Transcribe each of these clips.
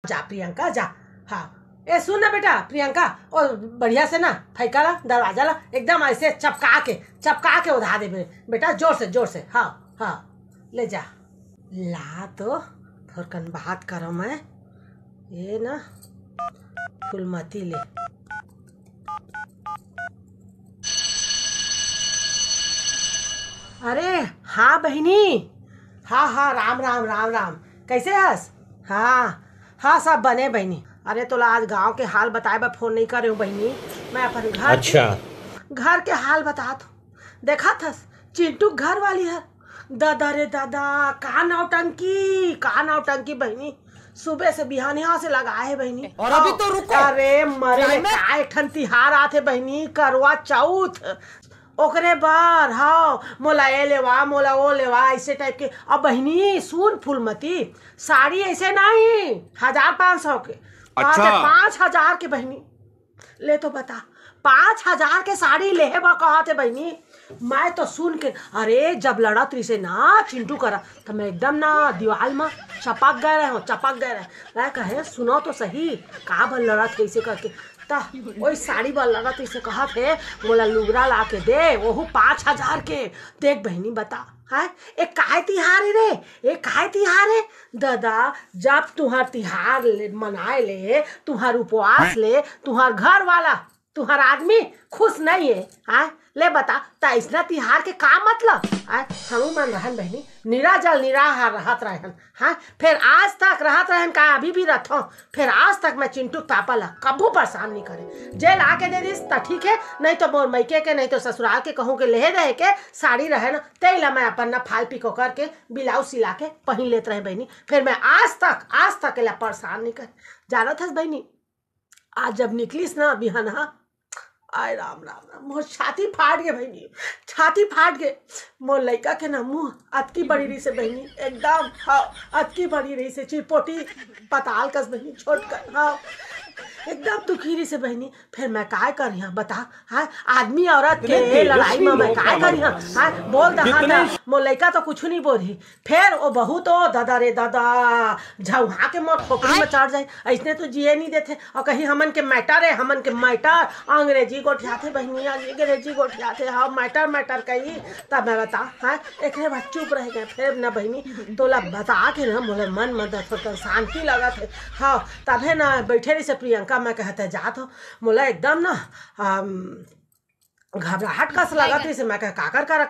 जा प्रियंका जा। हाँ ए सुन ना बेटा प्रियंका, और बढ़िया से ना फैका ला दरवाजा ला, एकदम ऐसे चपका के उधा दे बेटा, जोर से। हाँ हाँ ले जा ला। तो थोड़कन बात करो मैं, ये ना फूलमती ले। अरे हाँ बहनी, हाँ राम राम, कैसे हस? हाँ सब बने बहनी। अरे तोला आज गांव के हाल बताए बा फोन नहीं करे हूँ बहनी, मैं अपन घर के हाल बतात हूँ। देखा थस चिंटू घर वाली है, दादा रे दादा का नौटंकी बहनी, सुबह से बिहानिया से लगाए बहनी। और अभी तो रुको, अरे मरे का एक ठन तिहार आथे बहनी, करवा चौथ, ओकरे बार हाँ मोला ए लेवा मोला ओ लेवा ऐसे टाइप के। अब बहनी सुन फूलमती, साड़ी ऐसे नहीं 1500 के, अच्छा 5000 के बहनी। ले तो बता 5000 के साड़ी ले बा कहा थे बहनी। मैं तो सुन के अरे जब लड़त रही से ना चिंटू करा तो मैं एकदम ना दीवाल में चपक गए मैं कहे सुनो तो सही का बल लड़त कैसे करके, ता वही साड़ी बल लड़त ऐसे कहा थे बोला लुगरा ला के दे, वो 5000 के। देख बहनी बता है एक काय तिहार है रे, एक काय तिहार है दादा, जब तुहार तिहार मनाए ले, तुहार उपवास ले, तुहार घर वाला तुहार आदमी खुश नहीं है, हाँ ले बता तैसना तिहार के का मतलब? हम मन रहन बहनी निराजल निराहार रहत रहन, हाँ फिर आज तक रहत रहन का अभी भी रखो, फिर आज तक मैं चिंटू पापा ला कबू परेशान नहीं करे। जेल आके दे दिस तो ठीक है, नहीं तो मोर मैके के नहीं तो ससुराल के कहूँ के ले रहे के साड़ी रहे ना तेला मैं अपन ना फाल पिको करके ब्लाउज सिला के पहन लेते रहे बहनी, फिर मैं आज तक ला परेशान नहीं करे। जाना था बहनी आज जब निकलीस ना बिहाना, आय राम मोर छाती फाट गए बहनी, छाती फाट गए। मोर लड़का के ना मुँह अतकी बड़ी रही से बहनी, एकदम हाँ अतकी बड़ी रही से चिरपोटी पताल कस बहनी, छोट कर हाँ एकदम दुखी से बहनी। फिर मैं काय करी हाँ बता, हाँ आदमी औरत के लड़ाई में मैं काय करी हाँ बोल दहा मोर लड़का तो कुछ नहीं बोली। फिर वो बहू तो दादा रे दादा झउहा के मोर खोपड़ी में चढ़ जाए, ऐसने तो जिए नहीं देते। और कहीं हमन के मैटर अंग्रेजी गोठियाते बहनी, अंग्रेजी गोठियाते हाँ मैटर कही। तब मैं बता हाँ एक बार चुप रह गए। फिर न बहनी तोला बता के ना मोला मन में शांति लगा थे। हाँ तब है ना बैठे रही से प्रियंका, मैं कहते जात हो मोला एकदम ना घबराहट कस लगा थी से। मैं कह काकर करा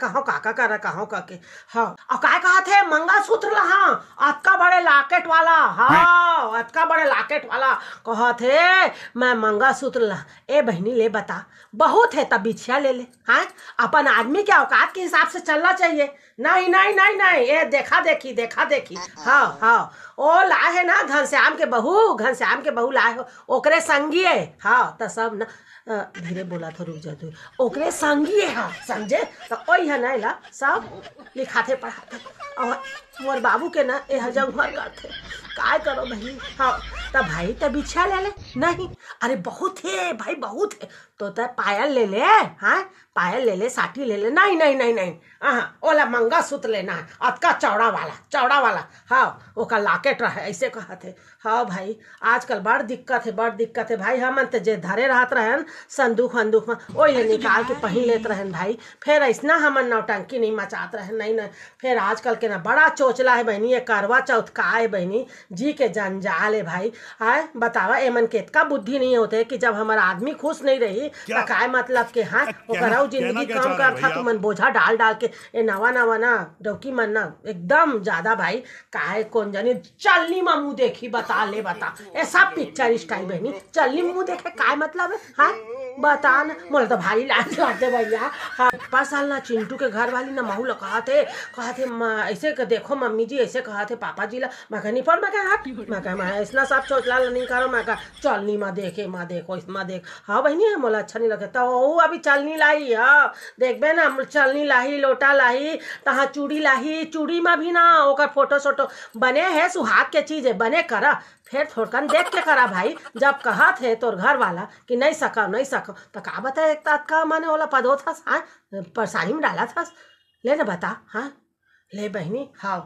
कहो करके हाँ और काय कहा थे मंगलसूत्र ला, हाँ अतका बड़े लॉकेट वाला, हाँ अतका बड़े लॉकेट वाला कहा थे मैं मंगलसूत्र ला। ए बहनी ले बता बहुत है तब बिछिया ले हाँ अपन आदमी के औकात के हिसाब से चलना चाहिए। नहीं ये देखा देखी हाँ ओ लाए है ना घनश्याम के बहू लाए हो, ओकरे संगी है हाँ तो सब ना धीरे बोला था रुक जा तू, ओकरे संगी है हाँ समझे तो वही है ना ला सब लिखाते पढ़ाते। और मोर बाबू के ना ये जंघर करते काय करो बहनी। हाँ तब भाई तब बिछा ले नहीं, अरे बहुत है भाई बहुत है तो तब पायल ले हाँ पायल ले साटी ले नहीं हाँ ओला मंगलसूत्र लेना है अतका चौड़ा वाला हाँ ओका लॉकेट रहे ऐसे कहते। हाँ भाई आजकल बड़ दिक्कत है भाई। हमन तो जे धरे रहत रहन संदूक में ओही निकाल के पहन लेते रहन भाई, फिर ऐसा हमन नौटंकी नहीं मचात रहन नहीं। फिर आजकल के ना बड़ा चोचला है बहनी, ये करवा चौथ का है बहनी जी के जंजाल है भाई। आए बतावा एमन के इतना बुद्धि नहीं होते कि जब हमारा आदमी खुश नहीं रही तो काय मतलब के हाँ ओकरा जिंदगी कम कर था तुमन बोझा डाल के ए नवा ना डौकी मन ना एकदम ज्यादा भाई काहे कौन जानी चलनी में मुँह देखी बता ए सब पिक्चर स्टाइल बहनी चलनी मुँह देखे काय मतलब है हाँ बता न मोला तो भारी लाज लगते भैया। हाँ 5 साल ना चिंटू के घर वाली ना महू कहा थे ऐसे देखो मम्मी जी ऐसे कहा थे पापा जी ला। मैं कहा नहीं पर मैं कहा हट मैं कहा मैं इतना सब चोचला नहीं करो। मैं कहा चलनी में देखो इसमें देख हाँ बहनी है मोला अच्छा नहीं लगता। तो अभी चलनी लाई हाँ देखबे ना चलनी लाही लोटा लाही तहाँ चूड़ी लाही, चूड़ी में भी ना ओकर फोटो सोटो बने है सुहाग के चीज है बने करा, फिर थोड़कन देख के करा भाई। जब कहा थे तोर घर वाला कि नहीं सको तो का बता एक का माने वाला पदो था हाँ परेशानी में डाला था ले ना बता हाँ ले बहनी हाँ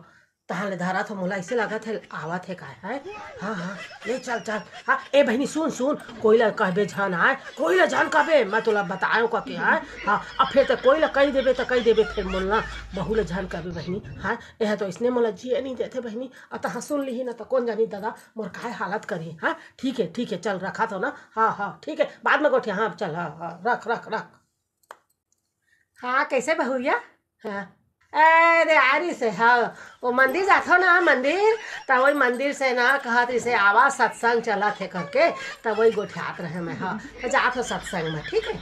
तहाँ ले धरा तो मोला ऐसे लागत है आवत है काय है। हाँ हाँ ले चल चल। हाँ ए बहनी सुन सुन, कोई ला कहबे झन आए, कोई ला झन कहबे, मैं तोला बतायो का के आए। हाँ अब फिर तो कोई ला कही देबे तो कही देबे, फिर मोला बहू ला झन कहबे बहनी। हाँ यह तो इसने मोला जिए नहीं देते बहनी, और तहाँ सुन ली ना तो कौन जानी दादा मोर काय हालत करी। हाँ ठीक है चल रखा तो ना। हाँ हाँ ठीक है बाद में गोठिया। हाँ चल हाँ हाँ रख रख रख। हाँ कैसे बहुरिया। हाँ अरे आरी से हाँ वो मंदिर जाथो ना मंदिर, तब वही मंदिर से ना कहत इसे आवाज सत्संग चलत है करके, तब वही गोठियात रहे मैं। हाँ जात हो सत्संग में। ठीक है।